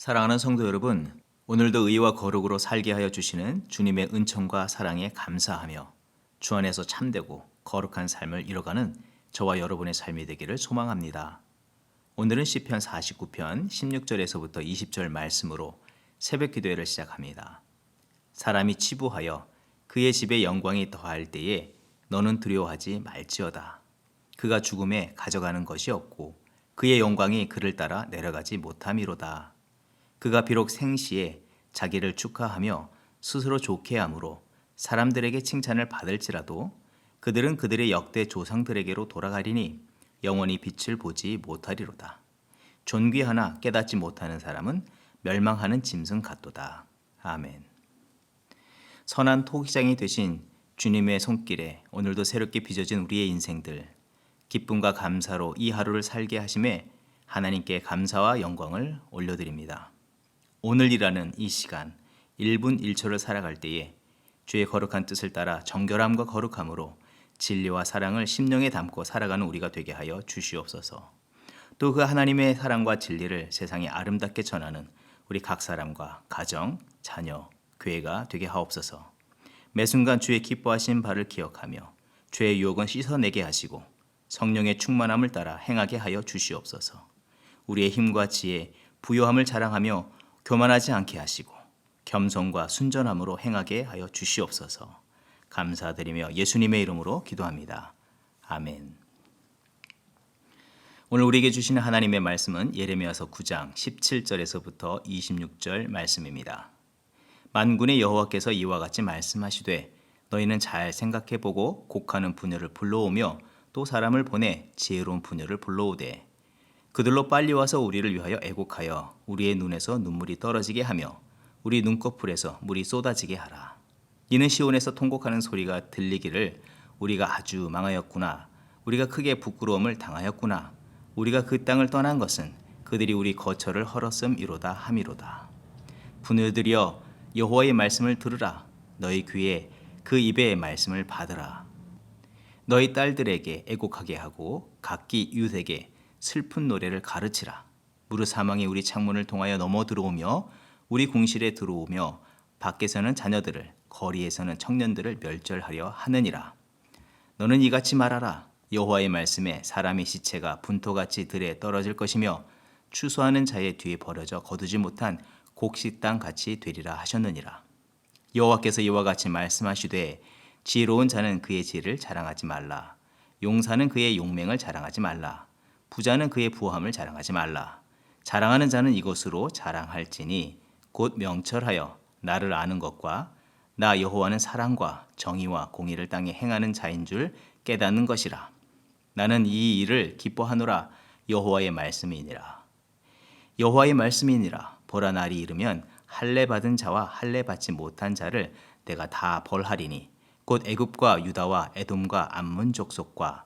사랑하는 성도 여러분, 오늘도 의와 거룩으로 살게 하여 주시는 주님의 은총과 사랑에 감사하며 주 안에서 참되고 거룩한 삶을 이뤄가는 저와 여러분의 삶이 되기를 소망합니다. 오늘은 시편 49편 16절에서부터 20절 말씀으로 새벽 기도회를 시작합니다. 사람이 치부하여 그의 집에 영광이 더할 때에 너는 두려워하지 말지어다. 그가 죽음에 가져가는 것이 없고 그의 영광이 그를 따라 내려가지 못함이로다. 그가 비록 생시에 자기를 축하하며 스스로 좋게 함으로 사람들에게 칭찬을 받을지라도 그들은 그들의 역대 조상들에게로 돌아가리니 영원히 빛을 보지 못하리로다. 존귀하나 깨닫지 못하는 사람은 멸망하는 짐승 같도다. 아멘. 선한 토기장이 되신 주님의 손길에 오늘도 새롭게 빚어진 우리의 인생들, 기쁨과 감사로 이 하루를 살게 하심에 하나님께 감사와 영광을 올려드립니다. 오늘이라는 이 시간 1분 1초를 살아갈 때에 주의 거룩한 뜻을 따라 정결함과 거룩함으로 진리와 사랑을 심령에 담고 살아가는 우리가 되게 하여 주시옵소서. 또 그 하나님의 사랑과 진리를 세상에 아름답게 전하는 우리 각 사람과 가정, 자녀, 교회가 되게 하옵소서. 매 순간 주의 기뻐하신 바를 기억하며 죄의 유혹은 씻어내게 하시고 성령의 충만함을 따라 행하게 하여 주시옵소서. 우리의 힘과 지혜, 부요함을 자랑하며 교만하지 않게 하시고 겸손과 순전함으로 행하게 하여 주시옵소서. 감사드리며 예수님의 이름으로 기도합니다. 아멘. 오늘 우리에게 주시는 하나님의 말씀은 예레미야서 9장 17절에서부터 26절 말씀입니다. 만군의 여호와께서 이와 같이 말씀하시되 너희는 잘 생각해보고 곡하는 부녀를 불러오며 또 사람을 보내 지혜로운 부녀를 불러오되 그들로 빨리 와서 우리를 위하여 애곡하여 우리의 눈에서 눈물이 떨어지게 하며 우리 눈꺼풀에서 물이 쏟아지게 하라. 이는 시온에서 통곡하는 소리가 들리기를 우리가 아주 망하였구나. 우리가 크게 부끄러움을 당하였구나. 우리가 그 땅을 떠난 것은 그들이 우리 거처를 헐었음이로다 함이로다. 부녀들이여 여호와의 말씀을 들으라. 너희 귀에 그 입의 말씀을 받으라. 너희 딸들에게 애곡하게 하고 각기 이웃에게 슬픈 노래를 가르치라. 무릇 사망이 우리 창문을 통하여 넘어 들어오며 우리 궁실에 들어오며 밖에서는 자녀들을 거리에서는 청년들을 멸절하려 하느니라. 너는 이같이 말하라. 여호와의 말씀에 사람의 시체가 분토같이 들에 떨어질 것이며 추수하는 자의 뒤에 버려져 거두지 못한 곡식당 같이 되리라 하셨느니라. 여호와께서 이와 같이 말씀하시되 지혜로운 자는 그의 지혜를 자랑하지 말라. 용사는 그의 용맹을 자랑하지 말라. 부자는 그의 부함을 자랑하지 말라. 자랑하는 자는 이것으로 자랑할지니 곧 명철하여 나를 아는 것과 나 여호와는 사랑과 정의와 공의를 땅에 행하는 자인 줄 깨닫는 것이라. 나는 이 일을 기뻐하노라. 여호와의 말씀이니라. 여호와의 말씀이니라. 보라 날이 이르면 할례 받은 자와 할례 받지 못한 자를 내가 다 벌하리니 곧 애굽과 유다와 에돔과 암몬 족속과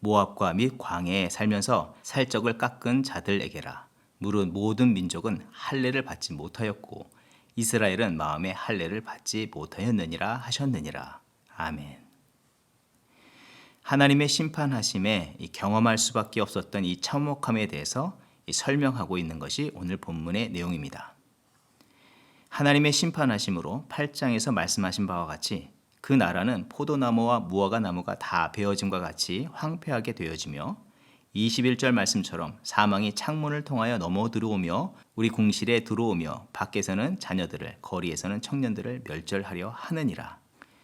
모압과 및 광야에 살면서 살적을 깎은 자들에게라. 무릇 모든 민족은 할례를 받지 못하였고 이스라엘은 마음에 할례를 받지 못하였느니라 하셨느니라. 아멘. 하나님의 심판하심에 경험할 수밖에 없었던 이 참혹함에 대해서 설명하고 있는 것이 오늘 본문의 내용입니다. 하나님의 심판하심으로 8장에서 말씀하신 바와 같이 그 나라는 포도나무와 무화과 나무가 다 베어짐과 같이 황폐하게 되어지며 21절 말씀처럼 사망이 창문을 통하여 넘어 들어오며 우리 궁실에 들어오며 밖에서는 자녀들을 거리에서는 청년들을 멸절하려 하느니라.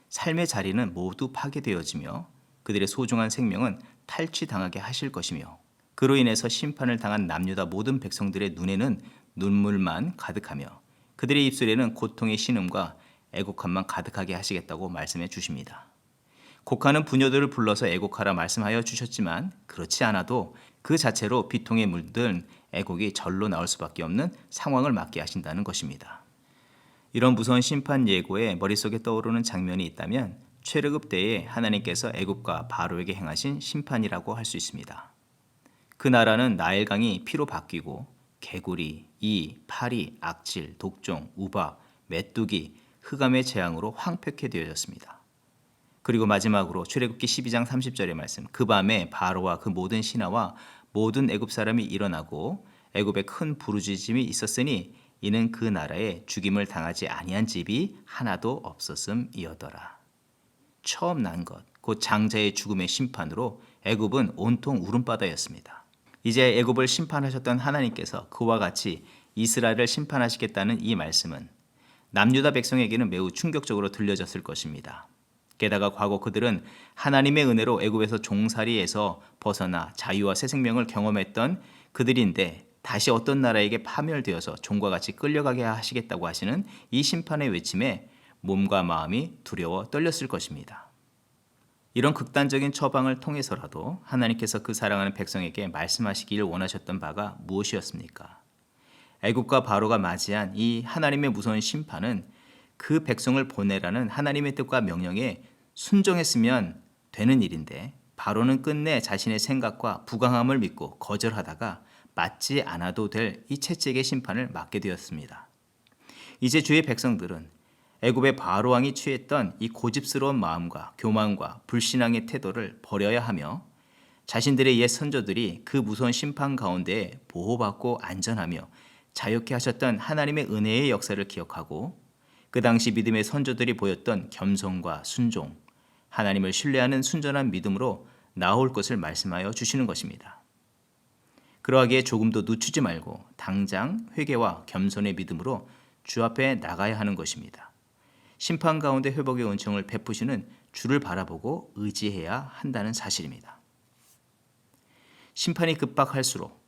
삶의 자리는 모두 파괴되어지며 그들의 소중한 생명은 탈취당하게 하실 것이며 그로 인해서 심판을 당한 남유다 모든 백성들의 눈에는 눈물만 가득하며 그들의 입술에는 고통의 신음과 애곡함만 가득하게 하시겠다고 말씀해 주십니다. 곡하는 부녀들을 불러서 애곡하라 말씀하여 주셨지만 그렇지 않아도 그 자체로 비통에 물든 애곡이 절로 나올 수밖에 없는 상황을 맞게 하신다는 것입니다. 이런 무서운 심판 예고에 머릿속에 떠오르는 장면이 있다면 최르급 때에 하나님께서 애굽과 바로에게 행하신 심판이라고 할 수 있습니다. 그 나라는 나일강이 피로 바뀌고 개구리, 이, 파리, 악질, 독종, 우박, 메뚜기, 흑암의 재앙으로 황폐케 되어졌습니다. 그리고 마지막으로 출애굽기 12장 30절의 말씀, 그 밤에 바로와 그 모든 신하와 모든 애굽 사람이 일어나고 애굽에 큰 부르짖음이 있었으니 이는 그 나라에 죽임을 당하지 아니한 집이 하나도 없었음이어더라. 처음 난 것, 곧 장자의 죽음의 심판으로 애굽은 온통 울음바다였습니다. 이제 애굽을 심판하셨던 하나님께서 그와 같이 이스라엘을 심판하시겠다는 이 말씀은 남유다 백성에게는 매우 충격적으로 들려졌을 것입니다. 게다가 과거 그들은 하나님의 은혜로 애굽에서 종살이에서 벗어나 자유와 새 생명을 경험했던 그들인데 다시 어떤 나라에게 파멸되어서 종과 같이 끌려가게 하시겠다고 하시는 이 심판의 외침에 몸과 마음이 두려워 떨렸을 것입니다. 이런 극단적인 처방을 통해서라도 하나님께서 그 사랑하는 백성에게 말씀하시기를 원하셨던 바가 무엇이었습니까? 애굽과 바로가 맞이한 이 하나님의 무서운 심판은 그 백성을 보내라는 하나님의 뜻과 명령에 순종했으면 되는 일인데 바로는 끝내 자신의 생각과 부강함을 믿고 거절하다가 맞지 않아도 될 이 채찍의 심판을 맞게 되었습니다. 이제 주의 백성들은 애굽의 바로 왕이 취했던 이 고집스러운 마음과 교만과 불신앙의 태도를 버려야 하며 자신들의 옛 선조들이 그 무서운 심판 가운데 보호받고 안전하며 자유케 하셨던 하나님의 은혜의 역사를 기억하고 그 당시 믿음의 선조들이 보였던 겸손과 순종, 하나님을 신뢰하는 순전한 믿음으로 나올 것을 말씀하여 주시는 것입니다. 그러하기에 조금도 늦추지 말고 당장 회개와 겸손의 믿음으로 주 앞에 나가야 하는 것입니다. 심판 가운데 회복의 은총을 베푸시는 주를 바라보고 의지해야 한다는 사실입니다. 심판이 급박할수록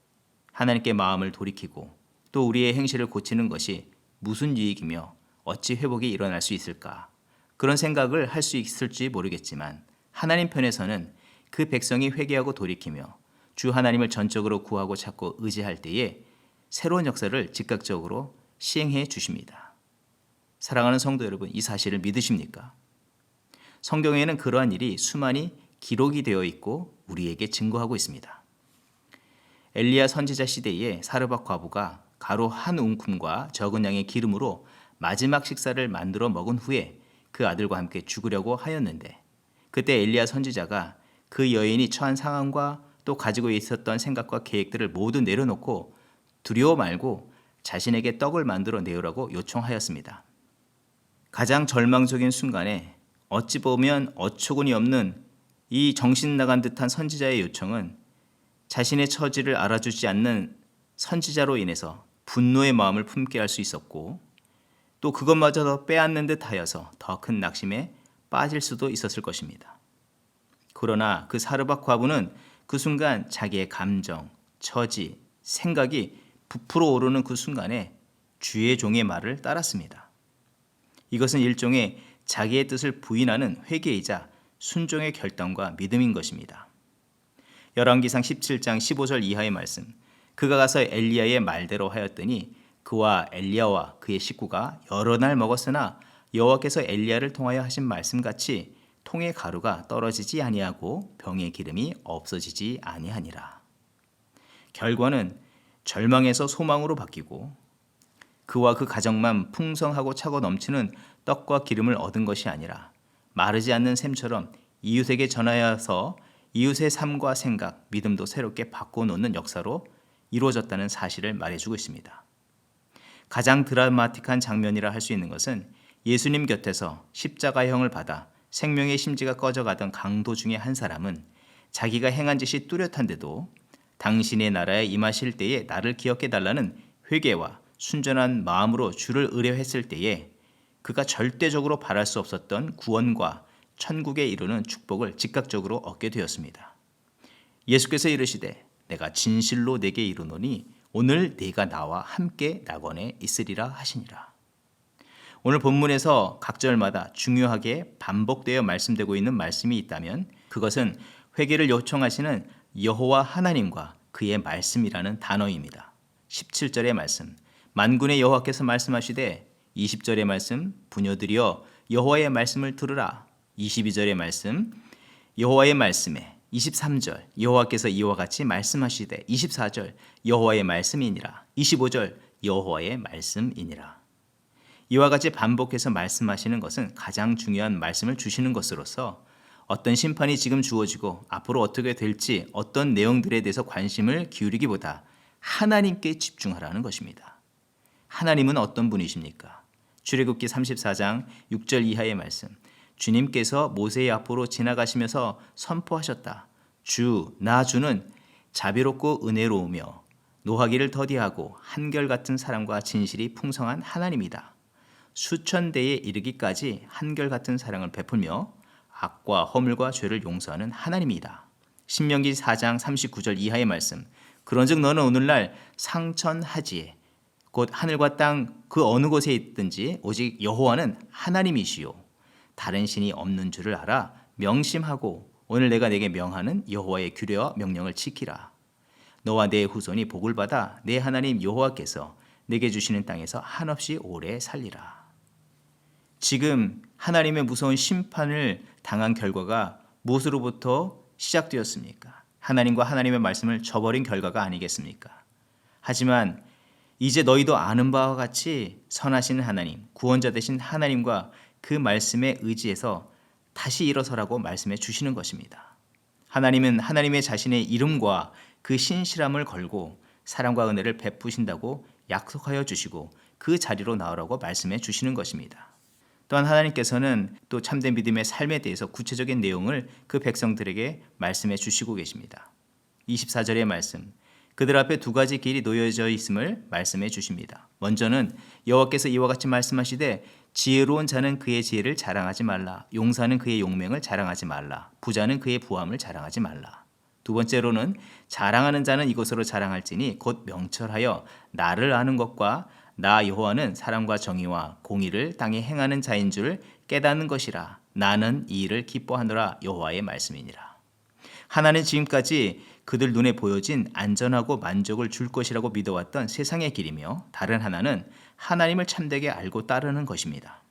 하나님께 마음을 돌이키고 또 우리의 행실을 고치는 것이 무슨 유익이며 어찌 회복이 일어날 수 있을까? 그런 생각을 할 수 있을지 모르겠지만 하나님 편에서는 그 백성이 회개하고 돌이키며 주 하나님을 전적으로 구하고 찾고 의지할 때에 새로운 역사를 즉각적으로 시행해 주십니다. 사랑하는 성도 여러분, 이 사실을 믿으십니까? 성경에는 그러한 일이 수많이 기록이 되어 있고 우리에게 증거하고 있습니다. 엘리야 선지자 시대에 사르밧 과부가 가루 한 웅큼과 적은 양의 기름으로 마지막 식사를 만들어 먹은 후에 그 아들과 함께 죽으려고 하였는데 그때 엘리야 선지자가 그 여인이 처한 상황과 또 가지고 있었던 생각과 계획들을 모두 내려놓고 두려워 말고 자신에게 떡을 만들어 내오라고 요청하였습니다. 가장 절망적인 순간에 어찌 보면 어처구니 없는 이 정신 나간 듯한 선지자의 요청은 자신의 처지를 알아주지 않는 선지자로 인해서 분노의 마음을 품게 할 수 있었고 또 그것마저도 빼앗는 듯 하여서 더 큰 낙심에 빠질 수도 있었을 것입니다. 그러나 그 사르밧 과부는 그 순간 자기의 감정, 처지, 생각이 부풀어 오르는 그 순간에 주의 종의 말을 따랐습니다. 이것은 일종의 자기의 뜻을 부인하는 회개이자 순종의 결단과 믿음인 것입니다. 열왕기상 17장 15절 이하의 말씀, 그가 가서 엘리야의 말대로 하였더니 그와 엘리야와 그의 식구가 여러 날 먹었으나 여호와께서 엘리야를 통하여 하신 말씀같이 통의 가루가 떨어지지 아니하고 병의 기름이 없어지지 아니하니라. 결과는 절망에서 소망으로 바뀌고 그와 그 가정만 풍성하고 차고 넘치는 떡과 기름을 얻은 것이 아니라 마르지 않는 샘처럼 이웃에게 전하여서 이웃의 삶과 생각, 믿음도 새롭게 바꿔놓는 역사로 이루어졌다는 사실을 말해주고 있습니다. 가장 드라마틱한 장면이라 할 수 있는 것은 예수님 곁에서 십자가형을 받아 생명의 심지가 꺼져가던 강도 중에 한 사람은 자기가 행한 짓이 뚜렷한데도 당신의 나라에 임하실 때에 나를 기억해달라는 회개와 순전한 마음으로 주를 의뢰했을 때에 그가 절대적으로 바랄 수 없었던 구원과 천국에 이르는 축복을 즉각적으로 얻게 되었습니다. 예수께서 이르시되 내가 진실로 내게 이르노니 오늘 네가 나와 함께 낙원에 있으리라 하시니라. 오늘 본문에서 각 절마다 중요하게 반복되어 말씀되고 있는 말씀이 있다면 그것은 회개를 요청하시는 여호와 하나님과 그의 말씀이라는 단어입니다. 17절의 말씀, 만군의 여호와께서 말씀하시되 20절의 말씀, 부녀들이여 여호와의 말씀을 들으라. 22절의 말씀, 여호와의 말씀에 23절, 여호와께서 이와 같이 말씀하시되 24절, 여호와의 말씀이니라. 25절, 여호와의 말씀이니라. 이와 같이 반복해서 말씀하시는 것은 가장 중요한 말씀을 주시는 것으로서 어떤 심판이 지금 주어지고 앞으로 어떻게 될지 어떤 내용들에 대해서 관심을 기울이기보다 하나님께 집중하라는 것입니다. 하나님은 어떤 분이십니까? 출애굽기 34장 6절 이하의 말씀. 주님께서 모세의 앞으로 지나가시면서 선포하셨다. 나 주는 자비롭고 은혜로우며 노하기를 더디하고 한결같은 사랑과 진실이 풍성한 하나님이다. 수천 대에 이르기까지 한결같은 사랑을 베풀며 악과 허물과 죄를 용서하는 하나님이다. 신명기 4장 39절 이하의 말씀. 그런즉 너는 오늘날 상천하지에 곧 하늘과 땅 그 어느 곳에 있든지 오직 여호와는 하나님이시요 다른 신이 없는 줄을 알아 명심하고 오늘 내가 내게 명하는 여호와의 규례와 명령을 지키라. 너와 내 후손이 복을 받아 내 하나님 여호와께서 내게 주시는 땅에서 한없이 오래 살리라. 지금 하나님의 무서운 심판을 당한 결과가 무엇으로부터 시작되었습니까? 하나님과 하나님의 말씀을 저버린 결과가 아니겠습니까? 하지만 이제 너희도 아는 바와 같이 선하신 하나님, 구원자 되신 하나님과 그 말씀에 의지해서 다시 일어서라고 말씀해 주시는 것입니다. 하나님은 하나님의 자신의 이름과 그 신실함을 걸고 사랑과 은혜를 베푸신다고 약속하여 주시고 그 자리로 나오라고 말씀해 주시는 것입니다. 또한 하나님께서는 또 참된 믿음의 삶에 대해서 구체적인 내용을 그 백성들에게 말씀해 주시고 계십니다. 24절의 말씀. 그들 앞에 두 가지 길이 놓여져 있음을 말씀해 주십니다. 먼저는 여호와께서 이와 같이 말씀하시되 지혜로운 자는 그의 지혜를 자랑하지 말라. 용사는 그의 용맹을 자랑하지 말라. 부자는 그의 부함을 자랑하지 말라. 두 번째로는 자랑하는 자는 이것으로 자랑할지니 곧 명철하여 나를 아는 것과 나 여호와는 사랑과 정의와 공의를 땅에 행하는 자인 줄 깨닫는 것이라. 나는 이 일을 기뻐하노라. 여호와의 말씀이니라. 하나는 지금까지 그들 눈에 보여진 안전하고 만족을 줄 것이라고 믿어왔던 세상의 길이며 다른 하나는 하나님을 참되게 알고 따르는 것입니다.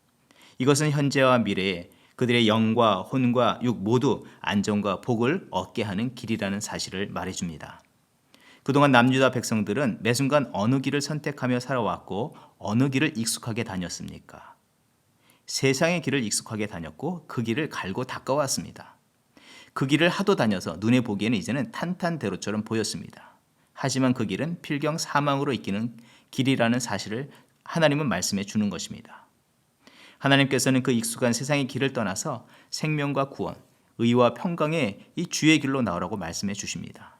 이것은 현재와 미래에 그들의 영과 혼과 육 모두 안정과 복을 얻게 하는 길이라는 사실을 말해줍니다. 그동안 남유다 백성들은 매 순간 어느 길을 선택하며 살아왔고 어느 길을 익숙하게 다녔습니까? 세상의 길을 익숙하게 다녔고 그 길을 갈고 닦아왔습니다. 그 길을 하도 다녀서 눈에 보기에는 이제는 탄탄대로처럼 보였습니다. 하지만 그 길은 필경 사망으로 이끄는 길이라는 사실을 하나님은 말씀해 주는 것입니다. 하나님께서는 그 익숙한 세상의 길을 떠나서 생명과 구원, 의와 평강의 이 주의 길로 나오라고 말씀해 주십니다.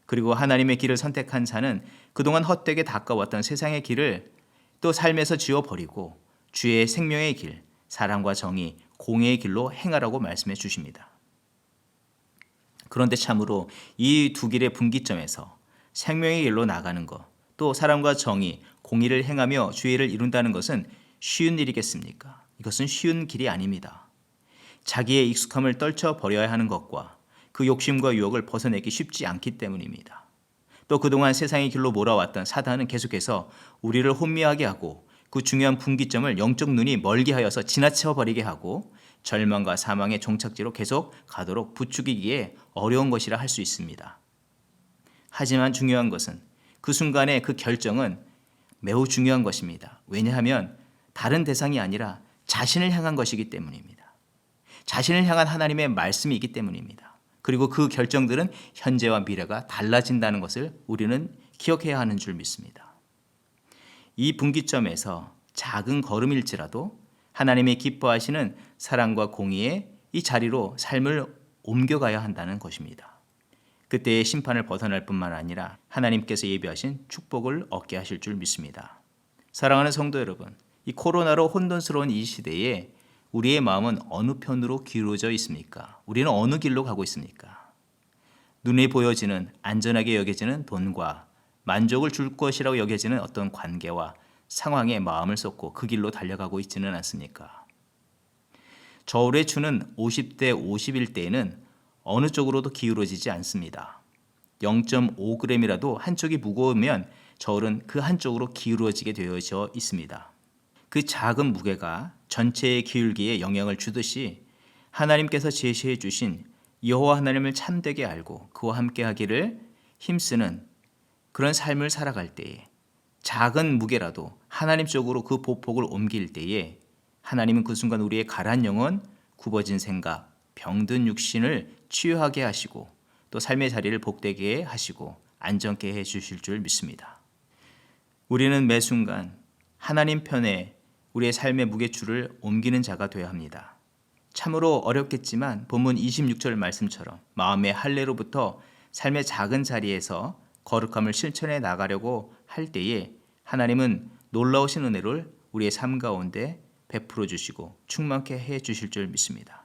그리고 하나님의 길을 선택한 자는 그동안 헛되게 닦아왔던 세상의 길을 또 삶에서 지워버리고 주의 생명의 길, 사랑과 정의, 공의의 길로 행하라고 말씀해 주십니다. 그런데 참으로 이 두 길의 분기점에서 생명의 길로 나가는 것, 또 사랑과 정의, 공의를 행하며 주의를 이룬다는 것은 쉬운 일이겠습니까? 이것은 쉬운 길이 아닙니다. 자기의 익숙함을 떨쳐버려야 하는 것과 그 욕심과 유혹을 벗어내기 쉽지 않기 때문입니다. 또 그동안 세상의 길로 몰아왔던 사단은 계속해서 우리를 혼미하게 하고 그 중요한 분기점을 영적 눈이 멀게 하여서 지나쳐버리게 하고 절망과 사망의 종착지로 계속 가도록 부추기기에 어려운 것이라 할 수 있습니다. 하지만 중요한 것은 그 순간의 그 결정은 매우 중요한 것입니다. 왜냐하면 다른 대상이 아니라 자신을 향한 것이기 때문입니다. 자신을 향한 하나님의 말씀이 있기 때문입니다. 그리고 그 결정들은 현재와 미래가 달라진다는 것을 우리는 기억해야 하는 줄 믿습니다. 이 분기점에서 작은 걸음일지라도 하나님이 기뻐하시는 사랑과 공의의 이 자리로 삶을 옮겨가야 한다는 것입니다. 그때의 심판을 벗어날 뿐만 아니라 하나님께서 예비하신 축복을 얻게 하실 줄 믿습니다. 사랑하는 성도 여러분, 이 코로나로 혼돈스러운 이 시대에 우리의 마음은 어느 편으로 기울어져 있습니까? 우리는 어느 길로 가고 있습니까? 눈에 보여지는 안전하게 여겨지는 돈과 만족을 줄 것이라고 여겨지는 어떤 관계와 상황에 마음을 쏟고 그 길로 달려가고 있지는 않습니까? 저울의 추는 50대 51대에는 어느 쪽으로도 기울어지지 않습니다. 0.5g이라도 한쪽이 무거우면 저울은 그 한쪽으로 기울어지게 되어져 있습니다. 그 작은 무게가 전체의 기울기에 영향을 주듯이 하나님께서 제시해 주신 여호와 하나님을 참되게 알고 그와 함께 하기를 힘쓰는 그런 삶을 살아갈 때에 작은 무게라도 하나님 쪽으로 그 보폭을 옮길 때에 하나님은 그 순간 우리의 가란 영혼, 굽어진 생각, 병든 육신을 치유하게 하시고 또 삶의 자리를 복되게 하시고 안정케 해 주실 줄 믿습니다. 우리는 매 순간 하나님 편에 우리의 삶의 무게추를 옮기는 자가 되어야 합니다. 참으로 어렵겠지만 본문 26절 말씀처럼 마음의 할례로부터 삶의 작은 자리에서 거룩함을 실천해 나가려고 할 때에 하나님은 놀라우신 은혜를 우리의 삶 가운데 베풀어 주시고 충만케 해 주실 줄 믿습니다.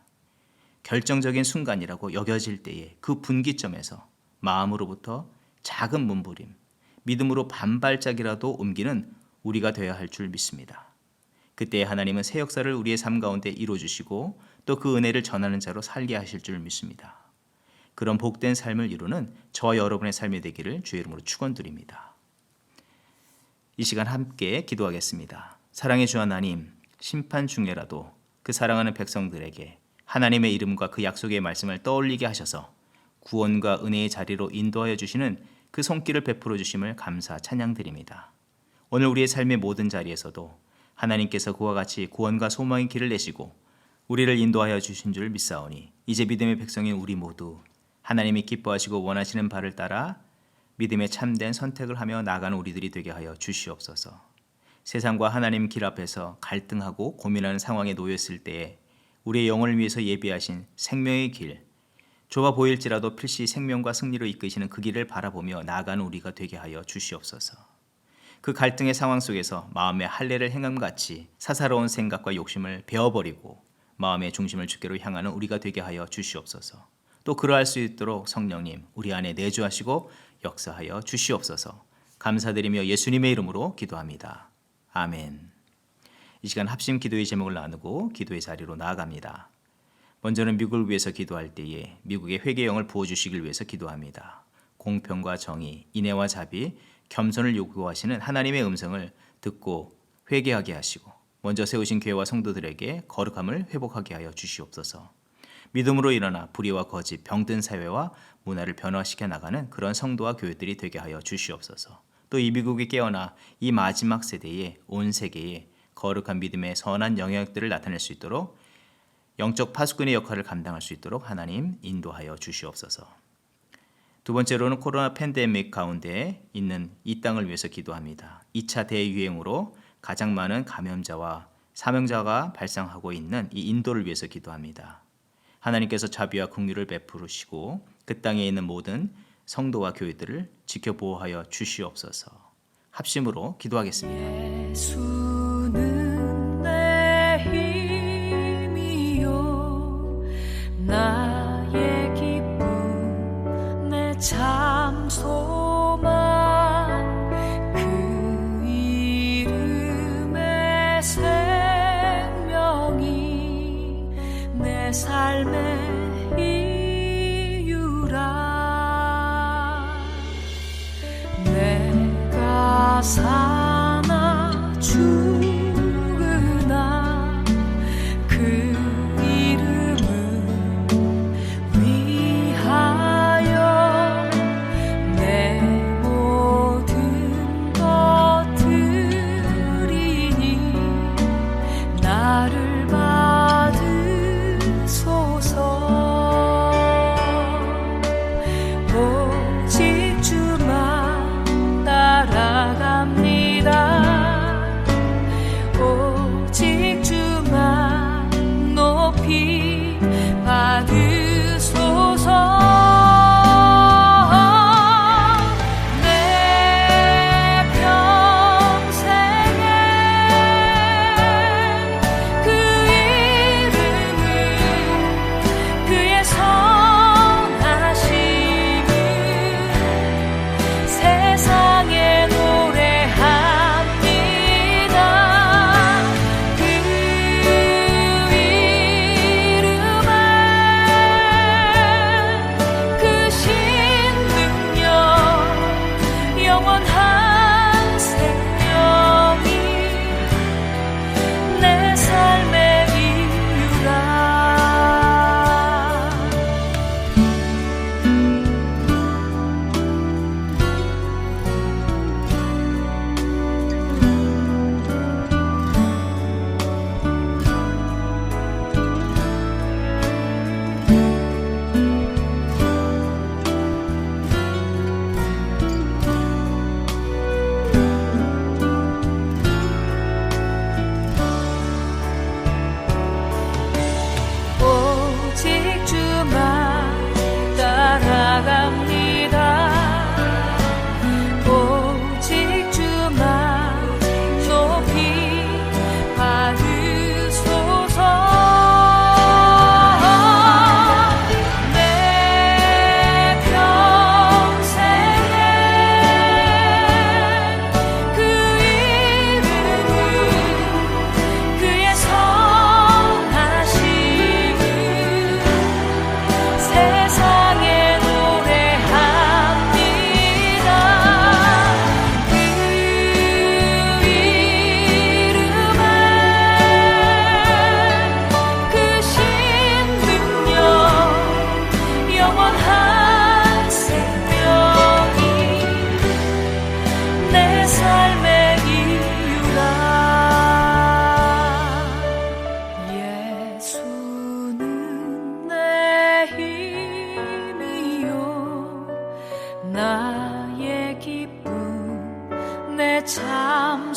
결정적인 순간이라고 여겨질 때에 그 분기점에서 마음으로부터 작은 몸부림, 믿음으로 반발짝이라도 옮기는 우리가 되어야 할 줄 믿습니다. 그때 하나님은 새 역사를 우리의 삶 가운데 이루어주시고 또 그 은혜를 전하는 자로 살게 하실 줄 믿습니다. 그런 복된 삶을 이루는 저와 여러분의 삶이 되기를 주의 이름으로 축원드립니다. 이 시간 함께 기도하겠습니다. 사랑의 주 하나님, 심판 중에라도 그 사랑하는 백성들에게 하나님의 이름과 그 약속의 말씀을 떠올리게 하셔서 구원과 은혜의 자리로 인도하여 주시는 그 손길을 베풀어 주심을 감사 찬양드립니다. 오늘 우리의 삶의 모든 자리에서도 하나님께서 그와 같이 구원과 소망의 길을 내시고 우리를 인도하여 주신 줄 믿사오니 이제 믿음의 백성인 우리 모두 하나님이 기뻐하시고 원하시는 바를 따라 믿음의 참된 선택을 하며 나아가는 우리들이 되게 하여 주시옵소서. 세상과 하나님 길 앞에서 갈등하고 고민하는 상황에 놓였을 때에 우리의 영혼을 위해서 예비하신 생명의 길, 좁아 보일지라도 필시 생명과 승리로 이끄시는 그 길을 바라보며 나아가는 우리가 되게 하여 주시옵소서. 그 갈등의 상황 속에서 마음의 할례를 행함같이 사사로운 생각과 욕심을 베어버리고 마음의 중심을 주께로 향하는 우리가 되게 하여 주시옵소서. 또 그러할 수 있도록 성령님 우리 안에 내주하시고 역사하여 주시옵소서. 감사드리며 예수님의 이름으로 기도합니다. 아멘. 이 시간 합심 기도의 제목을 나누고 기도의 자리로 나아갑니다. 먼저는 미국을 위해서 기도할 때에 미국의 회개의 영을 부어주시길 위해서 기도합니다. 공평과 정의, 인애와 자비, 겸손을 요구하시는 하나님의 음성을 듣고 회개하게 하시고 먼저 세우신 교회와 성도들에게 거룩함을 회복하게 하여 주시옵소서. 믿음으로 일어나 불의와 거짓, 병든 사회와 문화를 변화시켜 나가는 그런 성도와 교회들이 되게 하여 주시옵소서. 또 이 미국이 깨어나 이 마지막 세대에 온 세계에 거룩한 믿음의 선한 영향력들을 나타낼 수 있도록 영적 파수꾼의 역할을 감당할 수 있도록 하나님 인도하여 주시옵소서. 두 번째로는 코로나 팬데믹 가운데 있는 이 땅을 위해서 기도합니다. 2차 대유행으로 가장 많은 감염자와 사망자가 발생하고 있는 이 인도를 위해서 기도합니다. 하나님께서 자비와 긍휼을 베푸시고 그 땅에 있는 모든 성도와 교회들을 지켜보호하여 주시옵소서. 합심으로 기도하겠습니다. 예수는 내 힘이요 나의 기쁨 내 참 소망 그 이름의 생명이 내 삶의 이유라 내가 사나 죽으나 그 이름을 위하여 내 모든 것 드리니 나를 받으소서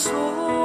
소리